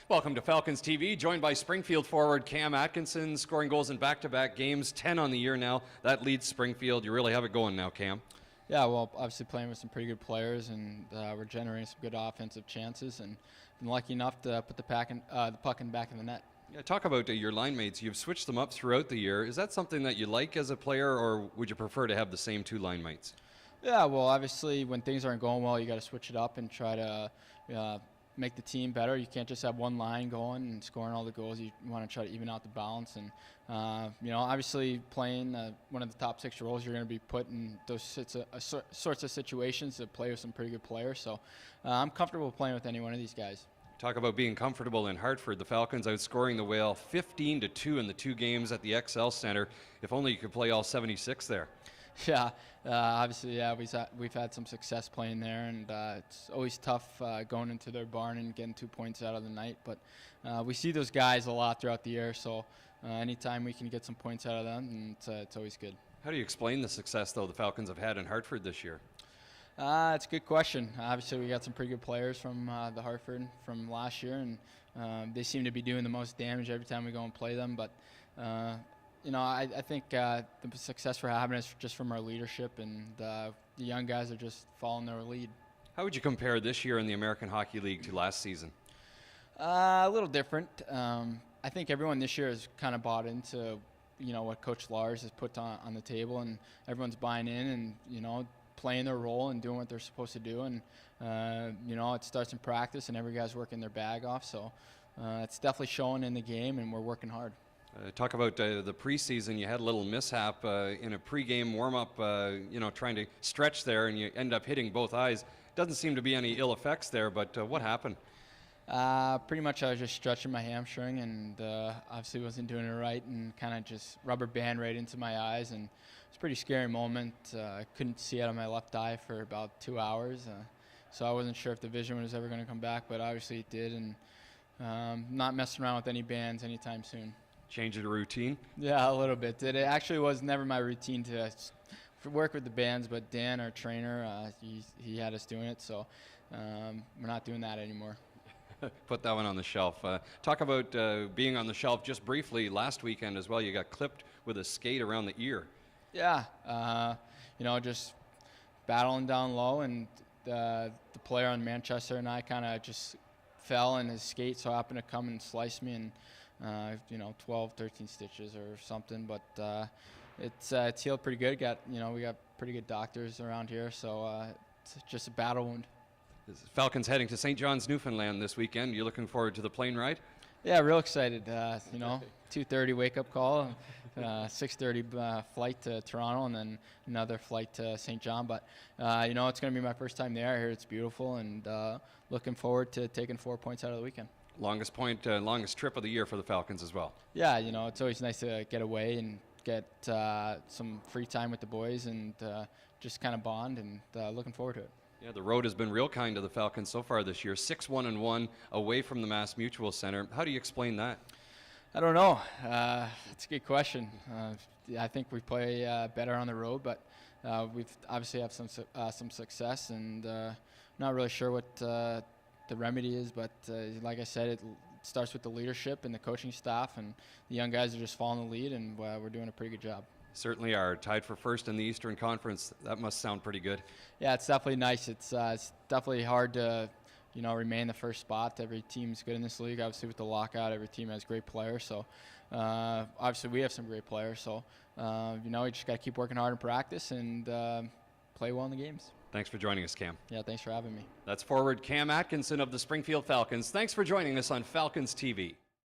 Welcome to Falcons TV, joined by Springfield forward Cam Atkinson, scoring goals in back-to-back games, 10 on the year now. That leads Springfield. You really have it going now, Cam. Yeah, well, obviously playing with some pretty good players, and we're generating some good offensive chances, and been lucky enough to put the puck in the back of the net. Yeah, talk about your line mates. You've switched them up throughout the year. Is that something that you like as a player, or would you prefer to have the same two line mates? Yeah, well, obviously when things aren't going well, you got to switch it up and try to make the team better. You can't just have one line going and scoring all the goals. You want to try to even out the balance. And, obviously playing one of the top 6 roles, you're going to be put in those sorts of situations to play with some pretty good players. So I'm comfortable playing with any one of these guys. Talk about being comfortable in Hartford. The Falcons outscoring the Whale 15-2 in the 2 games at the XL Center. If only you could play all 76 there. Yeah, obviously, yeah, we've had some success playing there, and it's always tough going into their barn and getting 2 points out of the night. But we see those guys a lot throughout the year, so anytime we can get some points out of them, it's always good. How do you explain the success, though, the Falcons have had in Hartford this year? It's a good question. Obviously, we got some pretty good players from the Hartford from last year, and they seem to be doing the most damage every time we go and play them. But I think the success we're having is just from our leadership, and the young guys are just following their lead. How would you compare this year in the American Hockey League to last season? A little different. I think everyone this year has kind of bought into, what Coach Lars has put on the table, and everyone's buying in and, playing their role and doing what they're supposed to do. And, it starts in practice, and every guy's working their bag off. So it's definitely showing in the game, and we're working hard. Talk about the preseason. You had a little mishap in a pregame warm-up, trying to stretch there, and you end up hitting both eyes. Doesn't seem to be any ill effects there, but what happened? Pretty much I was just stretching my hamstring, and obviously wasn't doing it right, and kind of just rubber band right into my eyes, and it's a pretty scary moment. I couldn't see out of my left eye for about 2 hours, so I wasn't sure if the vision was ever going to come back, but obviously it did, and not messing around with any bands anytime soon. Change of the routine? Yeah, a little bit. It actually was never my routine to work with the bands, but Dan, our trainer, he had us doing it, so we're not doing that anymore. Put that one on the shelf. Talk about being on the shelf just briefly last weekend as well. You got clipped with a skate around the ear. Yeah, just battling down low, and the player on Manchester and I kind of just fell, and his skate so happened to come and slice me, and 12, 13 stitches or something, but it's healed pretty good. We got pretty good doctors around here, so it's just a battle wound. Falcons heading to St. John's, Newfoundland this weekend. You looking forward to the plane ride? Yeah, real excited. 2:30 wake-up call, 6:30 flight to Toronto, and then another flight to St. John. But it's going to be my first time there. I hear it's beautiful, and looking forward to taking 4 points out of the weekend. Longest trip of the year for the Falcons as well. Yeah, it's always nice to get away and get some free time with the boys, and just kind of bond, and looking forward to it. Yeah, the road has been real kind to the Falcons so far this year. 6-1-1 away from the Mass Mutual Center. How do you explain that? I don't know. It's a good question. I think we play better on the road, but we've obviously have some success, and not really sure what the remedy is, but like I said, it starts with the leadership and the coaching staff, and the young guys are just following the lead, and we're doing a pretty good job. Certainly are. Tied for first in the Eastern Conference. That must sound pretty good. Yeah, it's definitely nice. It's definitely hard to remain the first spot. Every team's good in this league. Obviously with the lockout, every team has great players, so obviously we have some great players, so we just got to keep working hard in practice and play well in the games. Thanks for joining us, Cam. Yeah, thanks for having me. That's forward Cam Atkinson of the Springfield Falcons. Thanks for joining us on Falcons TV.